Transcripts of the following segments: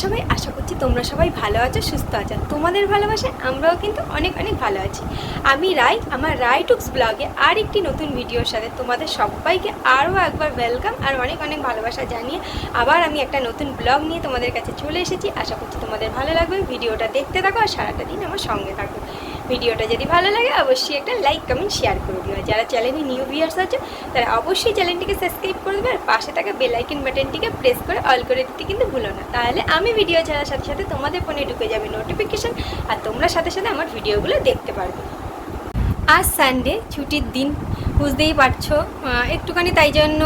সবাই? আশা করছি তোমরা সবাই ভালো আছো, সুস্থ আছো। তোমাদের ভালোবাসায় আমরাও কিন্তু অনেক অনেক ভালো আছি। আমি রাই, আমার রাই টুকস ব্লগে আর একটি নতুন ভিডিওর সাথে তোমাদের সবাইকে আরও একবার ওয়েলকাম আর অনেক অনেক ভালোবাসা জানিয়ে আবার আমি একটা নতুন ব্লগ নিয়ে তোমাদের কাছে চলে এসেছি। আশা করছি তোমাদের ভালো লাগবে। ভিডিওটা দেখতে থাকো আর সারাটা দিন আমার সঙ্গে থাকো। ভিডিওটা যদি ভালো লাগে অবশ্যই একটা লাইক কমেন্ট শেয়ার করে দিও। যারা চ্যানেলে নিউ ভিউয়ার্স আছে তারা অবশ্যই চ্যানেলটিকে সাবস্ক্রাইব করে দেবে আর পাশে থাকা বেল আইকন বাটনটিকে প্রেস করে অল করে দিতে কিন্তু ভুলো না। তাহলে আমি ভিডিও ছাড়ার সাথে সাথে তোমাদের ফোনে ঢুকে যাবে নোটিফিকেশান আর তোমরা সাথে সাথে আমার ভিডিওগুলো দেখতে পারবে। আজ সানডে, ছুটির দিন, বুঝতেই পারছো একটুখানি, তাই জন্য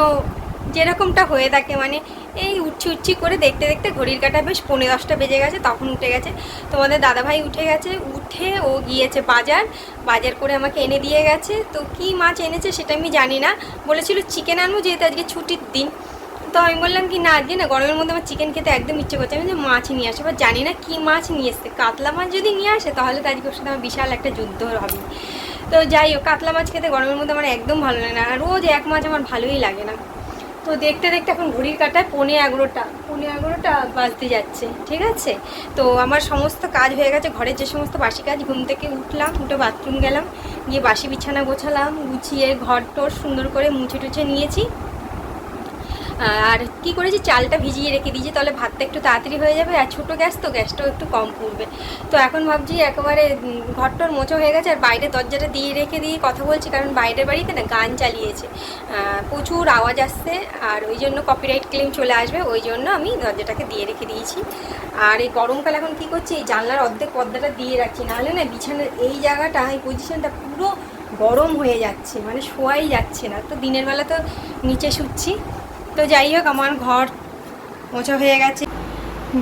যেরকমটা হয়ে থাকে মানে এই উঠছি করে দেখতে দেখতে ঘড়ির কাঁটা বেশ 9:10 বেজে গেছে। তখন উঠে গেছে তোমাদের দাদাভাই, উঠে গেছে। উঠে ও গিয়েছে বাজার করে আমাকে এনে দিয়ে গেছে। তো কি মাছ এনেছে সেটা আমি জানি না, বলেছিল চিকেন আনবো যেহেতু আজকে ছুটির দিন। তো আমি বললাম কি না, আজকে না গরমের মধ্যে আমার চিকেন খেতে একদম ইচ্ছে করছে। আমি যে মাছ নিয়ে আসে, এবার জানি না কী মাছ নিয়ে এসছে। কাতলা মাছ যদি নিয়ে আসে তাহলে তো আজকে ওর সাথে আমার বিশাল একটা যুদ্ধ হবে। তো যাই হোক, কাতলা মাছ খেতে গরমের মধ্যে আমার একদম ভালো লাগে না, আর রোজ এক মাছ আমার ভালোই লাগে না। তো দেখতে দেখতে এখন ঘড়ির কাঁটায় 11:15 বাজতে যাচ্ছে, ঠিক আছে। তো আমার সমস্ত কাজ হয়ে গেছে, ঘরের যে সমস্ত বাসি কাজ। ঘুম থেকে উঠলাম, উঠে বাথরুম গেলাম, গিয়ে বাসি বিছানা গোছালাম, গুছিয়ে ঘর টর সুন্দর করে মুছে টুছে নিয়েছি। আর কি করেছি, চালটা ভিজিয়ে রেখে দিয়েছি, তাহলে ভাতটা একটু তাড়াতাড়ি হয়ে যাবে। আর ছোটো গ্যাস তো, গ্যাসটাও একটু কম পড়বে। তো এখন ভাবছি একেবারে ঘরটার মোচা হয়ে গেছে আর বাইরে দরজাটা দিয়ে রেখে দিয়ে কথা বলছি, কারণ বাইরের বাড়িতে না গান চালিয়েছে, প্রচুর আওয়াজ আসছে আর ওই জন্য কপিরাইট ক্লেম চলে আসবে, ওই জন্য আমি দরজাটাকে দিয়ে রেখে দিয়েছি। আর এই গরমকাল এখন কি করছি, এই জানলার অর্ধেক পর্দাটা দিয়ে রাখছি, নাহলে না বিছানার এই জায়গাটা, এই পজিশনটা পুরো গরম হয়ে যাচ্ছে, মানে শোয়াই যাচ্ছে না। তো দিনের বেলা তো নিচে শুচ্ছি। তো যাই হোক, আমার ঘর মোছা হয়ে গেছে,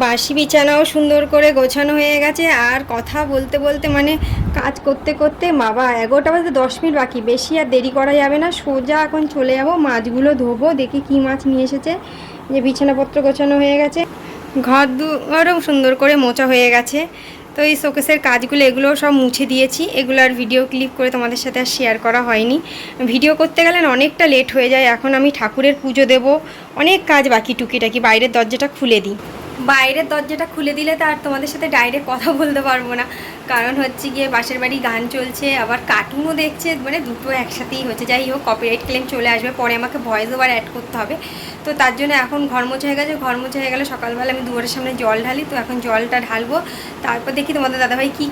বাসি বিছানাও সুন্দর করে গোছানো হয়ে গেছে। আর কথা বলতে বলতে মানে কাজ করতে করতে বাবা 11টা বাজতে 10 মিনিট বাকি, বেশি আর দেরি করা যাবে না। সোজা এখন চলে যাব, মাছগুলো ধোবো, দেখি কী মাছ নিয়ে এসেছে। যে বিছানাপত্র গোছানো হয়ে গেছে, ঘর দুয়ারও সুন্দর করে মোছা হয়ে গেছে। তো এই শোকেসের কাজগুলো এগুলো সব মুছে দিয়েছি। এগুলো আর ভিডিও ক্লিপ করে তোমাদের সাথে আর শেয়ার করা হয়নি, ভিডিও করতে গেলে অনেকটা লেট হয়ে যায়। এখন আমি ঠাকুরের পুজো দেব, অনেক কাজ বাকি টুকিটাকি। বাইরের দরজাটা খুলে দিই, বাইরের দরজাটা খুলে দিলে তো আর তোমাদের সাথে ডাইরেক্ট কথা বলতে পারবো না, কারণ হচ্ছে গিয়ে পাশের বাড়ি গান চলছে, আবার কার্টুনও দেখছে, মানে দুটো একসাথেই হচ্ছে। যাই হোক, কপিরাইট ক্লেম চলে আসবে, পরে আমাকে ভয়েস ওভার অ্যাড করতে হবে। তো তার জন্য এখন ঘর মোছা হয়ে গেছে। ঘর মোছা হয়ে গেলে সকালবেলা আমি দুয়ারের সামনে জল ঢালি, তো এখন জলটা ঢালবো। তারপর দেখি তোমাদের দাদাভাই কী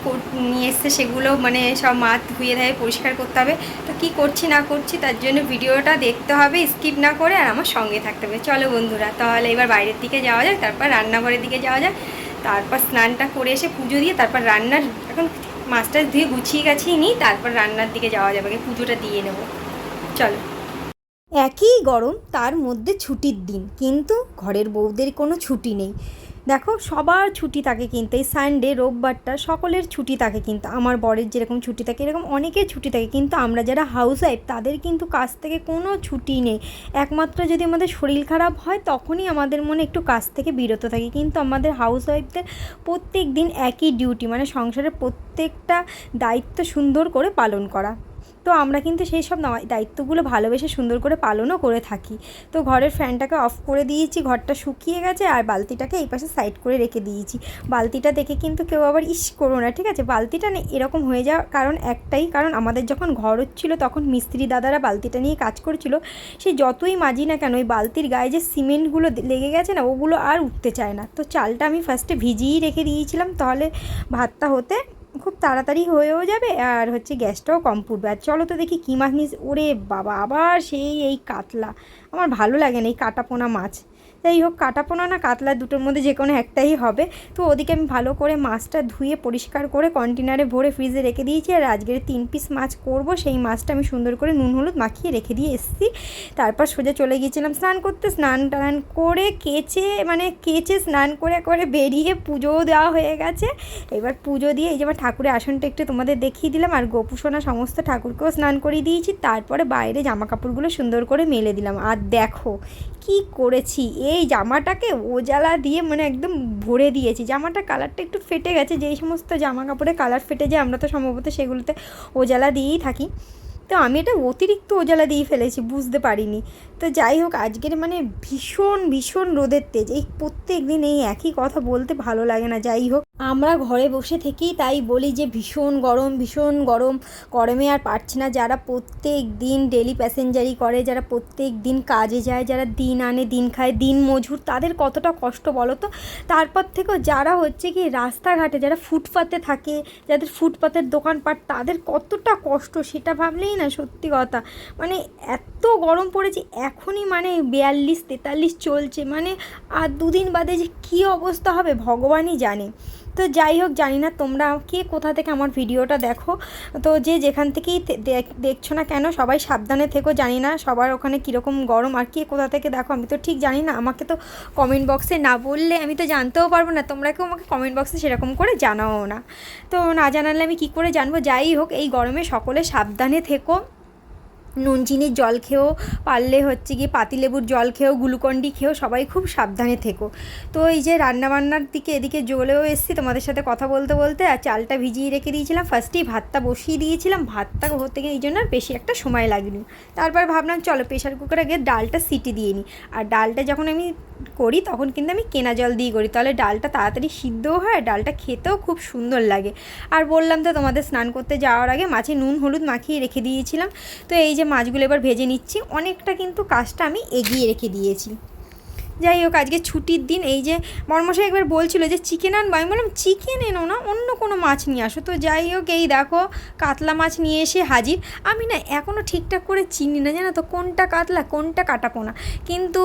নিয়ে এসছে, সেগুলো মানে সব মাছ ধুয়ে ধুয়ে পরিষ্কার করতে হবে। তো কী করছি না করছি তার জন্য ভিডিওটা দেখতে হবে স্কিপ না করে, আর আমার সঙ্গে থাকতে হবে। চলো বন্ধুরা, তাহলে এবার বাইরের দিকে যাওয়া যাক, তারপর রান্নাঘরের দিকে যাওয়া যাক, তারপর স্নানটা করে এসে পুজো দিয়ে তারপর রান্নার, এখন মাছটা ধুয়ে গুছিয়ে গাছিয়ে নিই, তারপর রান্নার দিকে যাওয়া যাবে, পুজোটা দিয়ে নেব। চলো। একই গরম, তার মধ্যে ছুটির দিন, কিন্তু ঘরের বউদের কোনো ছুটি নেই। দেখো, সবার ছুটি থাকে, কিন্তু এই সানডে রোববারটা সকলের ছুটি থাকে, কিন্তু আমার বরের যেরকম ছুটি থাকে এরকম অনেকের ছুটি থাকে, কিন্তু আমরা যারা হাউস ওয়াইফ তাদের কিন্তু কাজ থেকে কোনো ছুটি নেই। একমাত্র যদি আমাদের শরীর খারাপ হয় তখনই আমাদের মনে একটু কাজ থেকে বিরত থাকি, কিন্তু আমাদের হাউস ওয়াইফদের প্রত্যেক দিন একই ডিউটি, মানে সংসারের প্রত্যেকটা দায়িত্ব সুন্দর করে পালন করা। তো আমরা কিন্তু সেই সব দায়িত্বগুলো ভালোবেসে সুন্দর করে পালনও করে থাকি। তো ঘরের ফ্যানটাকে অফ করে দিয়েছি, ঘরটা শুকিয়ে গেছে, আর বালতিটাকে এই পাশে সাইড করে রেখে দিয়েছি। বালতিটা দেখে কিন্তু কেউ আবার ইস করো না, ঠিক আছে। বালতিটা এরকম হয়ে যাওয়ার কারণ একটাই, কারণ আমাদের যখন ঘর হচ্ছিলো তখন মিস্ত্রি দাদারা বালতিটা নিয়ে কাজ করছিল, সে যতই মাজি না কেন ওই বালতির গায়ে যে সিমেন্টগুলো লেগে গেছে না, ওগুলো আর উঠতে চায় না। তো চালটা আমি ফার্স্টে ভিজিয়েই রেখে দিয়েছিলাম, তাহলে ভাতটা হতে খুব তাড়াতাড়ি হয়েও যাবে, আর হচ্ছে গ্যাসটাও কম পড়বে। আর চলো তো দেখি কী মাছ নিস। ওরে বাবা, আবার সেই এই কাতলা, আমার ভালো লাগে না এই কাটাপোনা মাছ। যাই হোক, কাটাপোনা না কাতলা দুটোর মধ্যে যে কোনো একটাই হবে। তো ওদিকে আমি ভালো করে মাছটা ধুয়ে পরিষ্কার করে কন্টেনারে ভরে ফ্রিজে রেখে দিয়েছি। আর আজকের 3 পিস মাছ করব, সেই মাছটা আমি সুন্দর করে নুন হলুদ মাখিয়ে রেখে দিয়ে এসেছি। তারপর সোজা চলে গিয়েছিলাম স্নান করতে, স্নান টান করে কেচে স্নান করে বেরিয়ে পুজোও দেওয়া হয়ে গেছে। এবার পুজো দিয়ে এই যে আমার ঠাকুরের আসনটা একটু তোমাদের দেখিয়ে দিলাম, আর গোপুসোনা সমস্ত ঠাকুরকেও স্নান করিয়ে দিয়েছি। তারপরে বাইরে জামা কাপড়গুলো সুন্দর করে মেলে দিলাম। আর দেখো কি করেছি, এই জামাটাকে ওজালা দিয়ে মানে একদম ভরে দিয়েছি। জামাটা কালারটা একটু ফেটে গেছে, যেই সমস্ত জামা কাপড়ে কালার ফেটে যায় আমরা তো সম্ভবত সেগুলোতে ওজালা দিয়েই থাকি। তো আমি এটা অতিরিক্ত উজালা দিয়ে ফেলেছি, বুঝতে পারিনি। তো যাই হোক, আজকের মানে ভীষণ ভীষণ রোদের তেজ, এই প্রত্যেক দিন এই একই কথা বলতে ভালো লাগে না। যাই হোক, আমরা ঘরে বসে থেকেই তাই বলি যে ভীষণ গরম ভীষণ গরম, গরমে আর পারছি না। যারা প্রত্যেক দিন ডেলি প্যাসেঞ্জারি করে, যারা প্রত্যেক দিন কাজে যায়, যারা দিন আনে দিন খায়, দিন মজুর, তাদের কতটা কষ্ট বলো তো। তারপর থেকেও যারা হচ্ছে কি রাস্তাঘাটে, যারা ফুটপাতে থাকে, যাদের ফুটপাতের দোকানপাট, তাদের কতটা কষ্ট সেটা ভাবলেই না সত্যি কথা। মানে এত গরম পড়েছে এখনই, মানে 42-43 চলছে, মানে আর দুদিন বাদে যে কী অবস্থা হবে ভগবানই জানে। তো যাই হোক, জানি না তোমরা কে কোথা থেকে আমার ভিডিওটা দেখো, তো যে যেখান থেকেই দেখছো না কেন সবাই সাবধানে থেকো। জানি না সবার ওখানে কীরকম গরম, আর কে কোথা থেকে দেখো আমি তো ঠিক জানি না। আমাকে তো কমেন্ট বক্সে না বললে আমি তো জানতেও পারবো না, তোমরা কেউ আমাকে কমেন্ট বক্সে সেরকম করে জানাও না। তো না জানালে আমি কী করে জানবো। যাই হোক, এই গরমে সকলে সাবধানে থেকো। নুন চিনির জল খেয়েও, পারলে হচ্ছে গিয়ে পাতিলেবুর জল খেয়েও, গ্লুকন্ডি খেয়েও সবাই খুব সাবধানে থেকো। তো এই যে রান্নাবান্নার দিকে এদিকে জ্বলেও এসেছি তোমাদের সাথে কথা বলতে বলতে, আর চালটা ভিজিয়ে রেখে দিয়েছিলাম, ফার্স্টেই ভাতটা বসিয়ে দিয়েছিলাম। ভাতটা হতে গিয়ে এই জন্য আর বেশি একটা সময় লাগেনি। তারপর ভাবলাম চলো প্রেশার কুকারে গিয়ে ডালটা সিটি দিয়ে নিই। আর ডালটা যখন আমি করি তখন কিন্তু আমি কেনা জল দিয়ে করি, তাহলে ডালটা তাড়াতাড়ি সিদ্ধও হয়, ডালটা খেতেও খুব সুন্দর লাগে। আর বললাম তো তোমাদের স্নান করতে যাওয়ার আগে মাছে নুন হলুদ মাখিয়ে রেখে দিয়েছিলাম। তো এই যে মাছগুলো এবার ভেজে নিচ্ছি, অনেকটা কিন্তু কাজটা আমি এগিয়ে রেখে দিয়েছি। যাই হোক, আজকে ছুটির দিন। এই যে বড়মশাই একবার বলছিল যে চিকেন আনবো, আমি বললাম চিকেন এনো না, অন্য কোনো মাছ নিয়ে আসো। তো যাই হোক, এই দেখো কাতলা মাছ নিয়ে এসে হাজির। আমি না এখনও ঠিকঠাক করে চিনি না, জানো তো, কোনটা কাতলা কোনটা কাটাপোনা। কিন্তু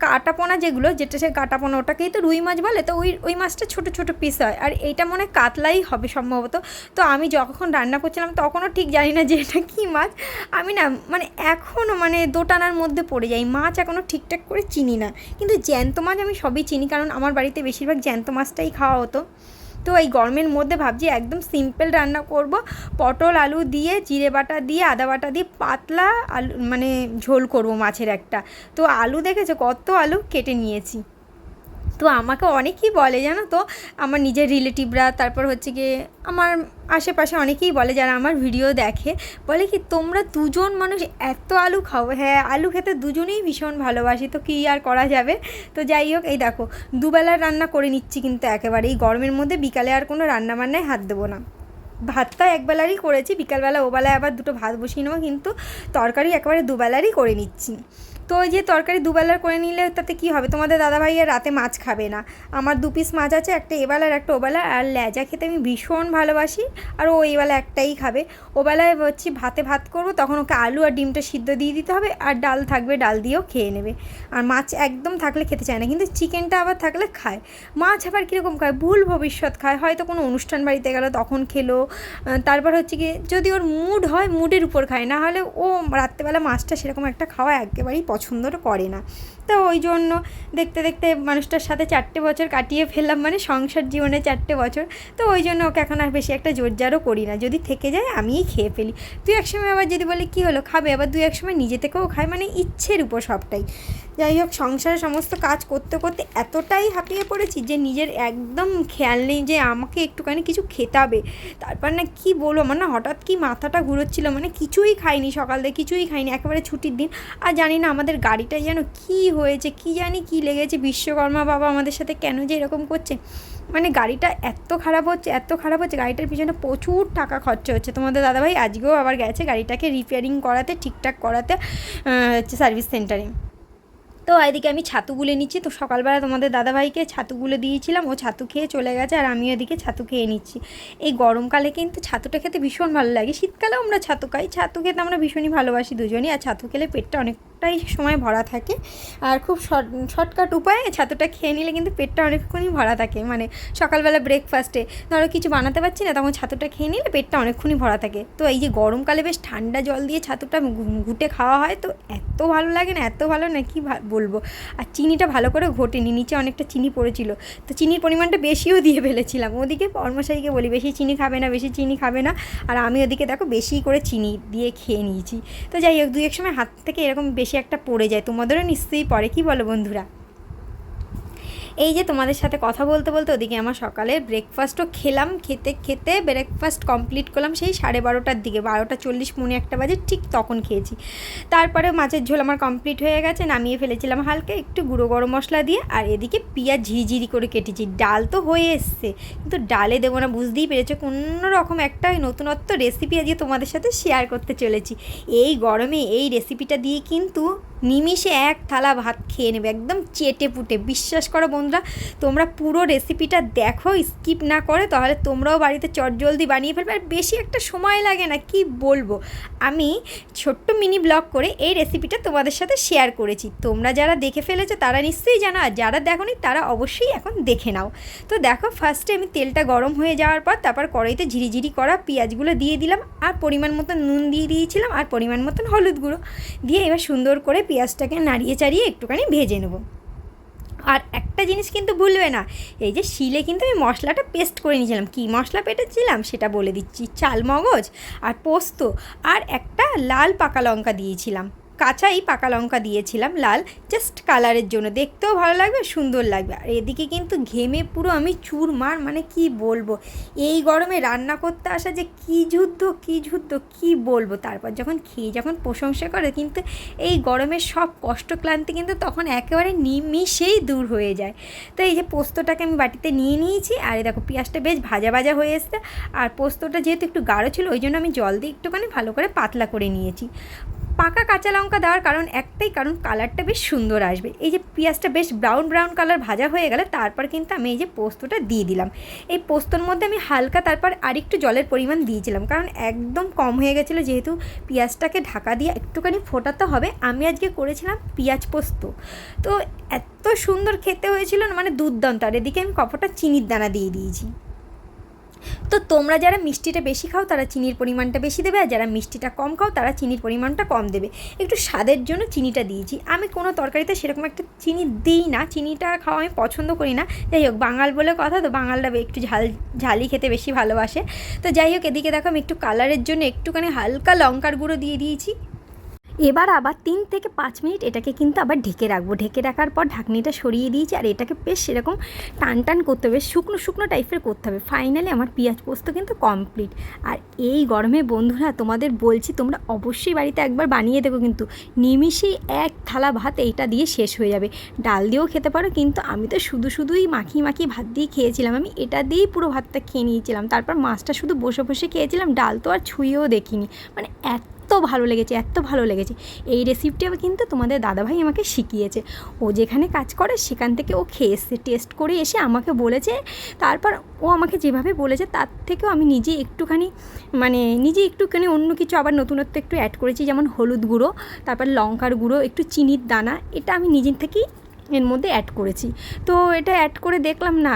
কাটাপোনা যেগুলো, যেটা সে কাটাপোনা ওটাকেই তো রুই মাছ বলে, তো ওই মাছটা ছোটো ছোটো পিস হয়, আর এইটা মনে হয় কাতলাই হবে সম্ভবত। তো আমি যখন রান্না করছিলাম তখনও ঠিক জানি না যে এটা কী মাছ। আমি না মানে এখনও মানে দোটানার মধ্যে পড়ে যাই, মাছ এখনও ঠিকঠাক করে চিনি না। কিন্তু জ্যান্ত মাছ আমি সবই চিনি, কারণ আমার বাড়িতে বেশিরভাগ জ্যান্ত মাছটাই খাওয়া হতো। তো এই গরমের মধ্যে ভাবছি একদম সিম্পল রান্না করব, পটল আলু দিয়ে, জিরে বাটা দিয়ে, আদা বাটা দিয়ে পাতলা আলু মানে ঝোল করব মাছের একটা। তো আলু দেখেছো কত আলু কেটে নিয়েছি। তো আমাকে অনেকেই বলে জানো তো, আমার নিজের রিলেটিভরা, তারপর হচ্ছে গিয়ে আমার আশেপাশে অনেকেই বলে যারা আমার ভিডিও দেখে, বলে কি তোমরা দুজন মানুষ এত আলু খাও। হ্যাঁ, আলু খেতে দুজনেই ভীষণ ভালোবাসি, তো কী আর করা যাবে। তো যাই হোক, এই দেখো দুবেলার রান্না করে নিচ্ছি কিন্তু একেবারে এই গরমের মধ্যে। বিকালে আর কোনো রান্নাবান্নায় হাত দেবো না। ভাতটা একবেলারই করেছি, বিকালবেলা ওবেলায় আবার দুটো ভাত বসিয়ে নেবো, কিন্তু তরকারি একেবারে দুবেলারই করে নিচ্ছি। তো ওই যে তরকারি দুবেলার করে নিলে তাতে কী হবে, তোমাদের দাদাভাই আর রাতে মাছ খাবে না। আমার 2 পিস মাছ আছে, একটা এবেলার একটা ওবেলা। আর লেজা খেতে আমি ভীষণ ভালোবাসি, আর ও এইবেলা একটাই খাবে। ওবেলায় হচ্ছে ভাতে ভাত করবো, তখন ওকে আলু আর ডিমটা সিদ্ধ দিয়ে দিতে হবে, আর ডাল থাকবে, ডাল দিয়েও খেয়ে নেবে। আর মাছ একদম থাকলে খেতে চায় না, কিন্তু চিকেনটা আবার থাকলে খায়। মাছ আবার কীরকম খায়, ভুল ভবিষ্যৎ খায়, হয়তো কোনো অনুষ্ঠান বাড়িতে গেলো তখন খেলো। তারপর হচ্ছে কি যদি ওর মুড হয়, মুডের উপর খায়, না হলে ও রাত্রেবেলা মাছটা সেরকম একটা খাওয়া একেবারেই পছন্দ করে না। তো ওই জন্য দেখতে দেখতে মানুষটার সাথে 4টে বছর কাটিয়ে ফেললাম, মানে সংসার জীবনে 4টে বছর। তো ওই জন্য ওকে এখন আর বেশি একটা জোরজারও করি না, যদি থেকে যায় আমিই খেয়ে ফেলি। তুই এক সময় আবার যদি বলে কী হলো খাবে, আবার 2-1 সময় নিজে থেকেও খায়, মানে ইচ্ছের উপর সবটাই। যাই হোক, সংসারে সমস্ত কাজ করতে করতে এতটাই হাঁপিয়ে পড়েছি যে নিজের একদম খেয়াল নেই যে আমাকে একটুখানি কিছু খেতে হবে। তারপর না কি বলবো, আমার না হঠাৎ কি মাথাটা ঘুরোচ্ছিল, মানে কিছুই খাইনি সকাল থেকে, কিছুই খাইনি, একেবারে ছুটির দিন। আর জানি না আমাদের গাড়িটায় যেন কী হয়েছে, কী জানি কী লেগেছে, বিশ্বকর্মা বাবা আমাদের সাথে কেন যে এরকম করছে। মানে গাড়িটা এত খারাপ হচ্ছে, এত খারাপ হচ্ছে, গাড়িটার পিছনে প্রচুর টাকা খরচা হচ্ছে। তোমাদের দাদাভাই আজকেও আবার গেছে গাড়িটাকে রিপেয়ারিং করাতে, ঠিকঠাক করাতে হচ্ছে সার্ভিস সেন্টারে। তো এদিকে আমি ছাতু গুলে নিচ্ছি। তো সকালবেলা তোমাদের দাদাভাইকে ছাতু গুলে দিয়েছিলাম, ও ছাতু খেয়ে চলে গেছে, আর আমি এদিকে ছাতু খেয়ে নিচ্ছি। এই গরমকালে কিন্তু ছাতুটা খেতে ভীষণ ভালো লাগে, শীতকালেও আমরা ছাতু খাই, ছাতু খেতে আমরা ভীষণই ভালোবাসি দুজনই। আর ছাতু খেলে পেটটা অনেকটাই সময় ভরা থাকে, আর খুব শর্টকাট উপায়ে ছাতুটা খেয়ে নিলে কিন্তু পেটটা অনেকক্ষণই ভরা থাকে। মানে সকালবেলা ব্রেকফাস্টে ধরো কিছু বানাতে পারছি না, তখন ছাতুটা খেয়ে নিলে পেটটা অনেকক্ষণই ভরা থাকে। তো এই যে গরমকালে বেশ ঠান্ডা জল দিয়ে ছাতুটা ঘুটে খাওয়া হয়, তো এত ভালো লাগে না, এত ভালো না কি বলবো। আর চিনিটা ভালো করে ঘটেনি, নিচে অনেকটা চিনি পড়েছিল, তো চিনির পরিমাণটা বেশিও দিয়ে ফেলেছিলাম। ওদিকে পরমশাইকে বলি বেশি চিনি খাবে না, বেশি চিনি খাবে না, আর আমি ওদিকে দেখো বেশি করে চিনি দিয়ে খেয়ে নিয়েছি। তো যাই হোক, 2-1 সময় হাত থেকে এরকম বেশি একটা পড়ে যায়, তোমাদেরও নিশ্চয়ই পড়ে, কি বলো বন্ধুরা। এই যে তোমাদের সাথে কথা বলতে বলতে ওদিকে আমার সকালের ব্রেকফাস্টও খেলাম, খেতে খেতে ব্রেকফাস্ট কমপ্লিট করলাম সেই 12:30টার দিকে, 12:40 পৌনে 1টা বাজে ঠিক তখন খেয়েছি। তারপরে মাছের ঝোল আমার কমপ্লিট হয়ে গেছে, নামিয়ে ফেলেছিলাম হালকা একটু গুঁড়ো গরম মশলা দিয়ে। আর এদিকে পেঁয়াজ ঝিরিঝিরি করে কেটেছি। ডাল তো হয়ে এসছে, কিন্তু ডালে দেবো না, বুঝতেই পেরেছো কোনো রকম একটা নতুনত্ব রেসিপি আজকে তোমাদের সাথে শেয়ার করতে চলেছি। এই গরমে এই রেসিপিটা দিয়ে কিন্তু নিমিষে এক থালা ভাত খেয়ে নেবে একদম চেটে পুটে। বিশ্বাস করো বন্ধুরা, তোমরা পুরো রেসিপিটা দেখো স্কিপ না করে, তাহলে তোমরাও বাড়িতে চটজলদি বানিয়ে ফেলবে। আর বেশি একটা সময় লাগে না, কি বলবো। আমি ছোট্ট মিনি ব্লগ করে এই রেসিপিটা তোমাদের সাথে শেয়ার করেছি। তোমরা যারা দেখে ফেলেছো তারা নিশ্চয়ই জানো, আর যারা দেখোনি তারা অবশ্যই এখন দেখে নাও। তো দেখো, ফার্স্টে আমি তেলটা গরম হয়ে যাওয়ার পর তারপর কড়াইতে ঝিরিঝিরি করা পেঁয়াজগুলো দিয়ে দিলাম, আর পরিমাণ মতন নুন দিয়ে দিয়েছিলাম, আর পরিমাণ মতন হলুদ গুঁড়ো দিয়ে এবার সুন্দর করে পেঁয়াজটাকে নাড়িয়ে চাড়িয়ে একটুখানি ভেজে নেব। আর একটা জিনিস কিন্তু ভুলবে না, এই যে শিলে কিন্তু আমি মশলাটা পেস্ট করে নিয়েছিলাম। কী মশলা পেটেছিলাম সেটা বলে দিচ্ছি। চালমগজ আর পোস্ত আর একটা লাল পাকা লঙ্কা দিয়েছিলাম, কাঁচাই পাকা লঙ্কা দিয়েছিলাম লাল, জাস্ট কালারের জন্য, দেখতেও ভালো লাগবে, সুন্দর লাগবে। আর এদিকে কিন্তু ঘেমে পুরো আমি চুরমার, মানে কি বলবো। এই গরমে রান্না করতে আসা যে কী যুদ্ধ কী বলবো। তারপর যখন খেয়ে যখন প্রশংসা করে, কিন্তু এই গরমের সব কষ্ট ক্লান্তি কিন্তু তখন একেবারে নিমিষেই দূর হয়ে যায়। তো এই যে পোস্তটাকে আমি বাটিতে নিয়ে নিয়েছি, আর এই দেখো পেঁয়াজটা বেশ ভাজা ভাজা হয়ে এসছে। আর পোস্তটা যেহেতু একটু গাঢ় ছিল, ওই জন্য আমি জল দিয়ে একটুখানি ভালো করে পাতলা করে নিয়েছি। পাকা কাঁচা লঙ্কা দেওয়ার কারণ একটাই, কারণ কালারটা বেশ সুন্দর আসবে। এই যে পেঁয়াজটা বেশ ব্রাউন কালার ভাজা হয়ে গেলে তারপর কিন্তু আমি এই যে পোস্তটা দিয়ে দিলাম। এই পোস্তর মধ্যে আমি হালকা তারপর আরেকটু জলের পরিমাণ দিয়েছিলাম, কারণ একদম কম হয়ে গেছিলো, যেহেতু পেঁয়াজটাকে ঢাকা দিয়ে একটুখানি ফোটাতে হবে। আমি আজকে করেছিলাম পেঁয়াজ পোস্ত, তো এত সুন্দর খেতে হয়েছিল না, মানে দুর্দান্ত। আর এদিকে আমি কপটা চিনির দানা দিয়ে দিয়েছি। তো তোমরা যারা মিষ্টিটা বেশি খাও তারা চিনির পরিমাণটা বেশি দেবে, আর যারা মিষ্টিটা কম খাও তারা চিনির পরিমাণটা কম দেবে। একটু স্বাদের জন্য চিনিটা দিয়েছি। আমি কোনো তরকারিতে সেরকম একটা চিনি দিই না, চিনিটা খাওয়া আমি পছন্দ করি না। যাই হোক, বাঙাল বলে কথা, তো বাঙালরা একটু ঝালি খেতে বেশি ভালোবাসে। তো যাই হোক, এদিকে দেখো আমি একটু কালারের জন্য একটুখানি হালকা লঙ্কার গুঁড়ো দিয়ে দিয়েছি। এবার আবার 3 থেকে 5 মিনিট এটাকে কিন্তু আবার ঢেকে রাখবো। ঢেকে রাখার পর ঢাকনিটা সরিয়ে দিয়েছি, আর এটাকে বেশ সেরকম টান করতে হবে, শুকনো টাইপের করতে হবে। ফাইনালি আমার পেঁয়াজ পোস্ত কিন্তু কমপ্লিট। আর এই গরমে বন্ধুরা তোমাদের বলছি, তোমরা অবশ্যই বাড়িতে একবার বানিয়ে দেবো, কিন্তু নিমিষেই এক থালা ভাত এইটা দিয়ে শেষ হয়ে যাবে। ডাল দিয়েও খেতে পারো, কিন্তু আমি তো শুধুই মাখিয়ে ভাত দিয়ে খেয়েছিলাম। আমি এটা দিয়েই পুরো ভাতটা খেয়ে নিয়েছিলাম। তারপর মাছটা শুধু বসে খেয়েছিলাম, ডাল তো আর ছুঁয়েও দেখিনি। মানে এত ভালো লেগেছে। এই রেসিপিটা কিন্তু তোমাদের দাদাভাই আমাকে শিখিয়েছে। ও যেখানে কাজ করে সেখান থেকে ও খেয়ে এসছে, টেস্ট করে এসে আমাকে বলেছে। তারপর ও আমাকে যেভাবে বলেছে তার থেকেও আমি নিজে একটুখানি অন্য কিছু আবার নতুনত্ব একটু অ্যাড করেছি, যেমন হলুদ গুঁড়ো, তারপর লঙ্কার গুঁড়ো, একটু চিনির দানা, এটা আমি নিজের থেকেই এর মধ্যে অ্যাড করেছি। তো এটা অ্যাড করে দেখলাম না,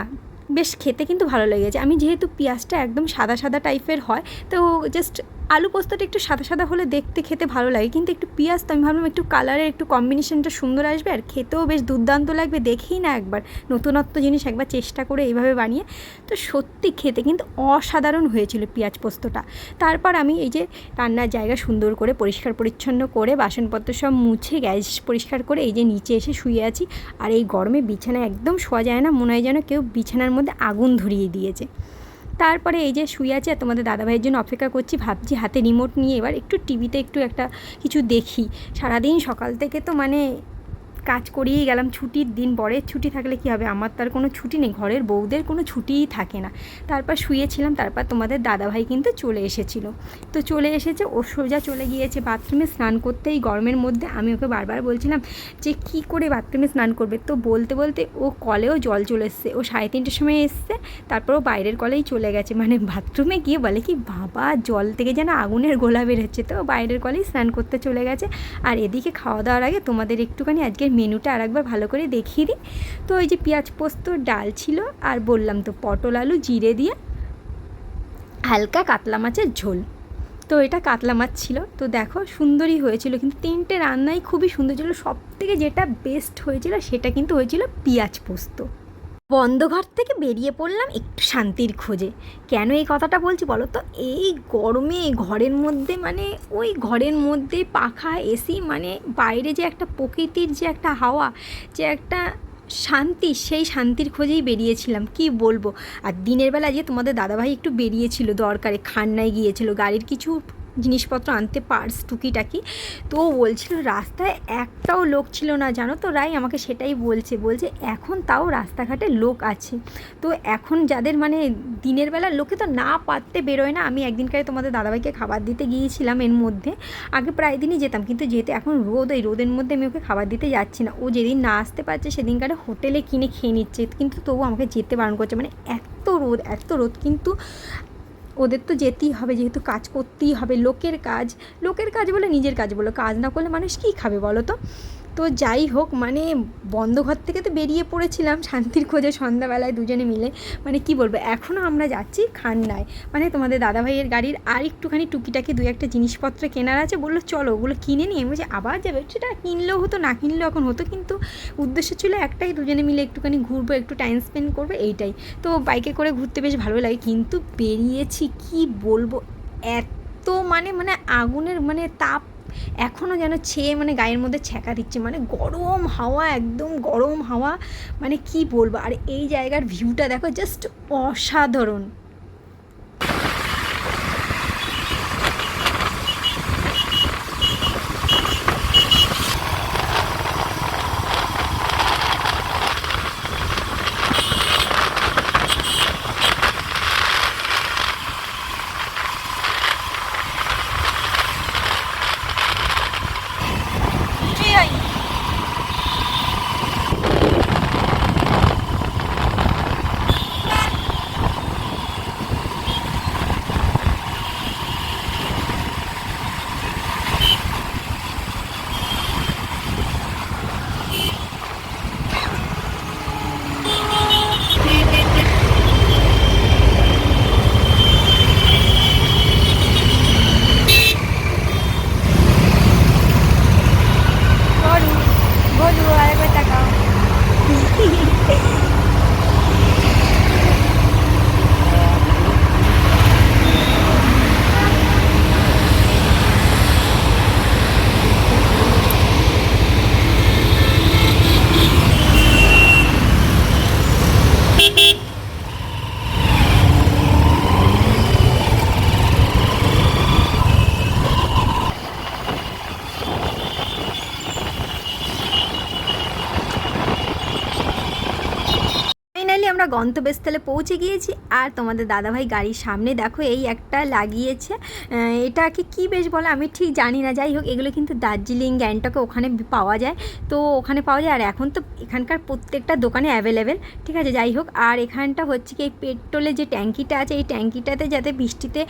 বেশ খেতে কিন্তু ভালো লেগেছে। আমি যেহেতু পেঁয়াজটা একদম সাদা টাইপের হয়, তো জাস্ট আলু পোস্তটা একটু সাদা হলে দেখতে খেতে ভালো লাগে, কিন্তু একটু পেঁয়াজ তো আমি ভাবলাম একটু কালারের একটু কম্বিনেশনটা সুন্দর আসবে, আর খেতেও বেশ দুর্দান্ত লাগবে। দেখেই না একবার নতুনত্ব জিনিস একবার চেষ্টা করে এইভাবে বানিয়ে, তো সত্যি খেতে কিন্তু অসাধারণ হয়েছিল পেঁয়াজ পোস্তটা। তারপর আমি এই যে রান্নার জায়গা সুন্দর করে পরিষ্কার পরিচ্ছন্ন করে বাসনপত্র সব মুছে গ্যাস পরিষ্কার করে এই যে নিচে এসে শুয়ে আছি। আর এই গরমে বিছানায় একদম শোয়া যায় না, মনে হয় যেন কেউ বিছানার মধ্যে আগুন ধরিয়ে দিয়েছে। তারপরে এই যে শুয়ে আছে, আর তোমাদের দাদাভাইয়ের জন্য অপেক্ষা করছি। ভাবছি হাতে রিমোট নিয়ে এবার একটু টিভিতে একটু একটা কিছু দেখি। সারাদিন সকাল থেকে তো মানে কাজ করিয়েই গেলাম। ছুটির দিন, বরের ছুটি থাকলে কি হবে, আমার তার কোনো ছুটি নেই, ঘরের বউদের কোনো ছুটিই থাকে না। তারপর শুয়েছিলাম। তারপর তোমাদের দাদাভাই কিন্তু চলে এসেছিলো। তো চলে এসেছে, ও সোজা চলে গিয়েছে বাথরুমে স্নান করতে। এই গরমের মধ্যে আমি ওকে বারবার বলছিলাম যে কি করে বাথরুমে স্নান করবে, তো বলতে ও কলেও জল চলে এসছে। ও 3:30টার সময় এসছে, তারপর ও বাইরের কলেই চলে গেছে। মানে বাথরুমে গিয়ে বলে কি, বাবা জল থেকে যেন আগুনের গোলা বেরোচ্ছে, তো বাইরের কলেই স্নান করতে চলে গেছে। আর এদিকে খাওয়া দাওয়ার আগে তোমাদের একটুখানি আজকের মেনুটা আরেকবার ভালো করে দেখিয়ে দিই। তো ওই যে পেঁয়াজ পোস্ত, ডাল ছিল, আর বললাম তো পটল আলু জিরে দিয়ে হালকা কাতলা মাছের ঝোল। তো এটা কাতলা মাছ ছিল। তো দেখো সুন্দরই হয়েছিল, কিন্তু 3টে রান্নাই খুবই সুন্দর ছিল। সবথেকে যেটা বেস্ট হয়েছিল সেটা কিন্তু হয়েছিল পেঁয়াজ পোস্ত। বন্ধ ঘর থেকে বেরিয়ে পড়লাম একটু শান্তির খোঁজে। কেন এই কথাটা বলছি বলো তো, এই গরমে ঘরের মধ্যে, মানে ওই ঘরের মধ্যে পাখা এসি, মানে বাইরে যে একটা প্রকৃতির যে একটা হাওয়া, যে একটা শান্তি, সেই শান্তির খোঁজেই বেরিয়েছিলাম, কি বলবো। আর দিনের বেলা যে তোমাদের দাদাভাই একটু বেরিয়েছিল দরকারে, খান্নায় গিয়েছিল গাড়ির কিছু জিনিসপত্র আনতে, পার্স টুকিটাকি। তো বলছিল রাস্তায় একটাও লোক ছিল না, জানো তো রাই আমাকে সেটাই বলছে এখন তাও রাস্তাঘাটে লোক আছে। তো এখন যাদের মানে দিনের বেলা লোকে তো না পারতে বেরোয় না। আমি একদিনকারে তোমাদের দাদাভাইকে খাবার দিতে গিয়েছিলাম, এর মধ্যে আগে প্রায় দিনই যেতাম, কিন্তু যেহেতু এখন রোদ, এই রোদের মধ্যে আমি ওকে খাবার দিতে যাচ্ছি না। ও যেদিন না আসতে পারছে সেদিনকারে হোটেলে কিনে খেয়ে নিচ্ছে, কিন্তু তবু আমাকে যেতে বারণ করছে। মানে এত রোদ, কিন্তু ওদের তো যেতেই হবে, যেহেতু কাজ করতেই হবে। লোকের কাজ বলে নিজের কাজ বলো, কাজ না করলে মানুষ কী খাবে বলো তো। তো যাই হোক, মানে বন্ধ ঘর থেকে তো বেরিয়ে পড়েছিলাম শান্তির খোঁজে সন্ধ্যাবেলায় দুজনে মিলে। মানে কি বলবো, এখনও আমরা যাচ্ছি খান্নায়। মানে তোমাদের দাদাভাইয়ের গাড়ির আর একটুখানি টুকিটাকি দুই একটা জিনিসপত্র কেনার আছে, বললো চলো ওগুলো কিনে নিয়ে। আমি বলছি আবার যাবে, সেটা কিনলেও হতো না কিনলেও এখন হতো, কিন্তু উদ্দেশ্য ছিল একটাই, দুজনে মিলে একটুখানি ঘুরবো, একটু টাইম স্পেন্ড করবো, এইটাই। তো বাইকে করে ঘুরতে বেশ ভালো লাগে, কিন্তু বেরিয়েছি কি বলবো, এত মানে আগুনের মানে তাপ এখনও যেন মানে গায়ের মধ্যে ছ্যাঁকা দিচ্ছে। মানে গরম হাওয়া, একদম গরম হাওয়া, মানে কি বলবো। আর এই জায়গার ভিউটা দেখো, জাস্ট অসাধারণ। ফাইনালি আমরা গন্তব্যস্থলে পৌঁছে গিয়েছি। আর তোমাদের দাদাভাই গাড়ির সামনে দেখো এই একটা লাগিয়েছে, এটাকে কি বেশ বলে আমি ঠিক জানি না। যাই হোক, এগুলো কিন্তু দার্জিলিং, গ্যাংটকে ওখানে পাওয়া যায়, তো ওখানে পাওয়া যায়। আর এখন তো এখানকার প্রত্যেকটা দোকানে অ্যাভেলেবেল, ঠিক আছে। যাই হোক, আর এখানটা হচ্ছে কি, এই পেট্রোলের যে ট্যাঙ্কিটা আছে, এই ট্যাঙ্কিটাতে যাতে বৃষ্টিতে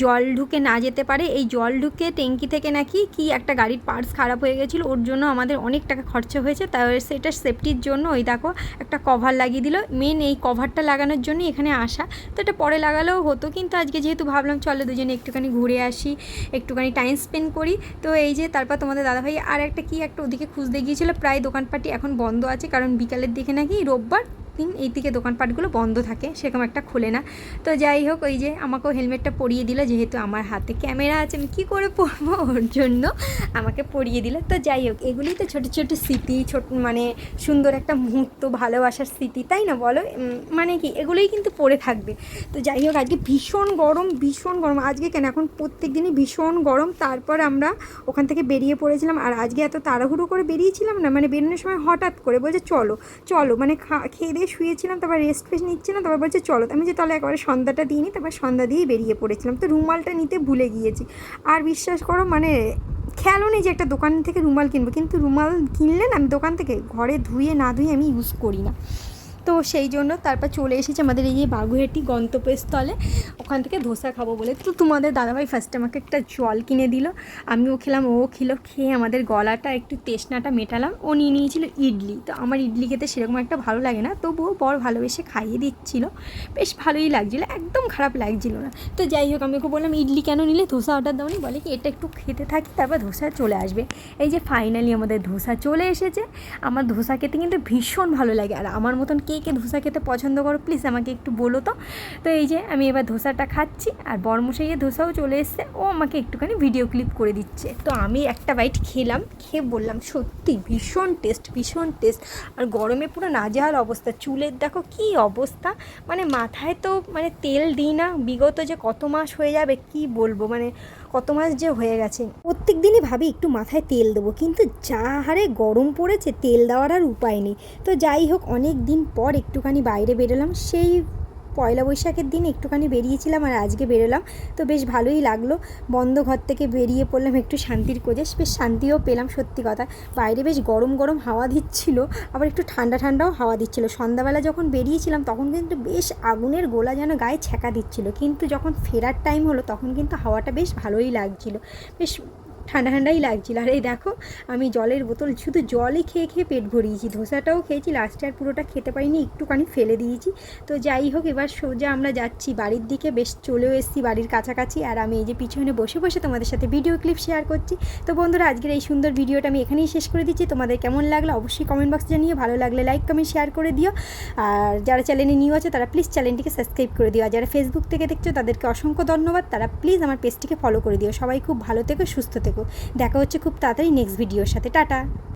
জল ঢুকে না যেতে পারে, এই জল ঢুকে ট্যাঙ্কি থেকে নাকি কি একটা গাড়ির পার্টস খারাপ হয়ে গেছিলো, ওর জন্য আমাদের অনেক টাকা খরচা হয়েছে। তাই সেটা সেফটির জন্য ওই দেখো একটা কভার লাগিয়ে দিল। মেন এই কভারটা লাগানোর জন্য এখানে আসা। তো এটা পরে লাগালেও হতো, কিন্তু আজকে যেহেতু ভাবলাম চলো দুজনে একটুখানি ঘুরে আসি, একটুখানি টাইম স্পেন্ড করি। তো এই যে তারপর তোমাদের দাদাভাই আর একটা কি একটা ওদিকে খুঁজতে গিয়েছিলো। প্রায় দোকানপাটি এখন বন্ধ আছে, কারণ বিকালের দিকে নাকি রোববার দিন এই দিকে দোকানপাটগুলো বন্ধ থাকে, সেরকম একটা খোলে না। তো যাই হোক, ওই যে আমাকেও হেলমেটটা পরিয়ে দিল, যেহেতু আমার হাতে ক্যামেরা আছে আমি কী করে পরবো, ওর জন্য আমাকে পরিয়ে দিল। তো যাই হোক, এগুলোই তো ছোটো ছোটো স্মৃতি, মানে সুন্দর একটা মুহূর্ত, ভালোবাসার স্মৃতি, তাই না বলো। মানে কি, এগুলোই কিন্তু পড়ে থাকবে। তো যাই হোক, আজকে ভীষণ গরম, আজকে কেন, এখন প্রত্যেক দিনই ভীষণ গরম। তারপর আমরা ওখান থেকে বেরিয়ে পড়েছিলাম। আর আজকে এত তাড়াহুড়ো করে বেরিয়েছিলাম না, মানে বেরোনোর সময় হঠাৎ করে বলছে চলো, মানে খেয়ে দিয়ে শুয়েছিলাম, তারপর রেস্ট নিচ্ছিলাম, তারপর বলছে চলো। আমি যে তাহলে একবারে সন্ধ্যাটা দিই নি, তারপর সন্ধ্যা দিয়েই বেরিয়ে পড়েছিলাম। তো রুমালটা নিতে ভুলে গিয়েছি। আর বিশ্বাস করো, মানে খেয়ালও নেই যে একটা দোকান থেকে রুমাল কিনবো, কিন্তু রুমাল কিনলেন আমি দোকান থেকে, ঘরে ধুয়ে না ধুয়ে আমি ইউজ করি না। তো সেই জন্য তারপর চলে এসেছি আমাদের এই যে বাগুইহাটি গন্তব্যস্থলে, ওখান থেকে ধোসা খাবো বলে। তো তোমাদের দাদাভাই ফার্স্টে আমাকে একটা জল কিনে দিল, আমিও খেলাম, ও খেয়ে আমাদের গলাটা একটু তৃষ্ণাটা মেটালাম। ও নিয়ে নিয়েছিল ইডলি। তো আমার ইডলি খেতে সেরকম একটা ভালো লাগে না, তবুও বড় ভালোবেসে খাইয়ে দিচ্ছিল, বেশ ভালোই লাগছিলো, একদম খারাপ লাগছিল না। তো যাই হোক, আমি ওকে বললাম ইডলি কেন নিলে, ধোসা অর্ডার দাওনি? বলে কি এটা একটু খেতে থাকি, তারপর ধোসা চলে আসবে। এই যে ফাইনালি আমাদের ধোসা চলে এসেছে। আমার ধোসা খেতে কিন্তু ভীষণ ভালো লাগে, আর আমার মতন কে কে ধোসা খেতে পছন্দ করো প্লিজ আমাকে একটু বলো তো। তো এই যে আমি এবার ধোসাটা খাচ্ছি, আর বরমশাইয়ের ধোসাও চলে এসছে, ও আমাকে একটুখানি ভিডিও ক্লিপ করে দিচ্ছে। তো আমি একটা বাইট খেলাম, খেয়ে বললাম সত্যি ভীষণ টেস্ট, ভীষণ টেস্ট। আর গরমে পুরো নাজেহাল অবস্থা, চুলের দেখো কি অবস্থা, মানে মাথায় তো মানে তেল দিই না বিগত যে কত মাস হয়ে যাবে কি বলবো, মানে কত মাস যে হয়ে গেছে। প্রত্যেক দিনই ভাবি একটু মাথায় তেল দেবো, কিন্তু যা হারে গরম পড়েছে তেল দেওয়ার আর উপায় নেই। তো যাই হোক, অনেক দিন পর একটুখানি বাইরে বেরোলাম, সেই পয়লা বৈশাখের দিন একটুখানি বেরিয়েছিলাম আর আজকে বেরোলাম, তো বেশ ভালোই লাগলো। বন্ধ ঘর থেকে বেরিয়ে পড়লাম একটু শান্তির খোঁজে, বেশ শান্তিও পেলাম সত্যি কথা। বাইরে বেশ গরম গরম হাওয়া দিচ্ছিল, আবার একটু ঠান্ডা ঠান্ডাও হাওয়া দিচ্ছিল। সন্ধ্যাবেলা যখন বেরিয়েছিলাম তখন কিন্তু বেশ আগুনের গোলা যেন গায়ে ছ্যাঁকা দিচ্ছিল, কিন্তু যখন ফেরার টাইম হলো তখন কিন্তু হাওয়াটা বেশ ভালোই লাগছিল, বেশ ঠান্ডা ঠান্ডাই লাগছিল। আর এই দেখো আমি জলের বোতল শুধু জলই খেয়ে খেয়ে পেট ভরিয়েছি, ধোসাটাও খেয়েছি, লাস্টে আর পুরোটা খেতে পারিনি, একটুখানি ফেলে দিয়েছি। তো যাই হোক, এবার সোজা আমরা যাচ্ছি বাড়ির দিকে, বেশ চলেও এসেছি বাড়ির কাছাকাছি। আর আমি এই যে পিছনে বসে বসে তোমাদের সাথে ভিডিও ক্লিপ শেয়ার করছি। তো বন্ধুরা, আজকের এই সুন্দর ভিডিওটা আমি এখানেই শেষ করে দিচ্ছি। তোমাদের কেমন লাগলো অবশ্যই কমেন্ট বক্সে জানিয়ে, ভালো লাগলে লাইক কমেন্ট শেয়ার করে দিও। আর যারা চ্যানেলে নিউ আছে তারা প্লিজ চ্যানেলটিকে সাবস্ক্রাইব করে দিও। আর যারা ফেসবুক থেকে দেখছো তাদেরকে অসংখ্য ধন্যবাদ, তারা প্লিজ আমার পেজটিকে ফলো করে দিও। সবাই খুব ভালো থেকো, সুস্থ থেকো, দেখা হচ্ছে খুব তাড়াতাড়ি নেক্সট ভিডিওর সাথে। টাটা।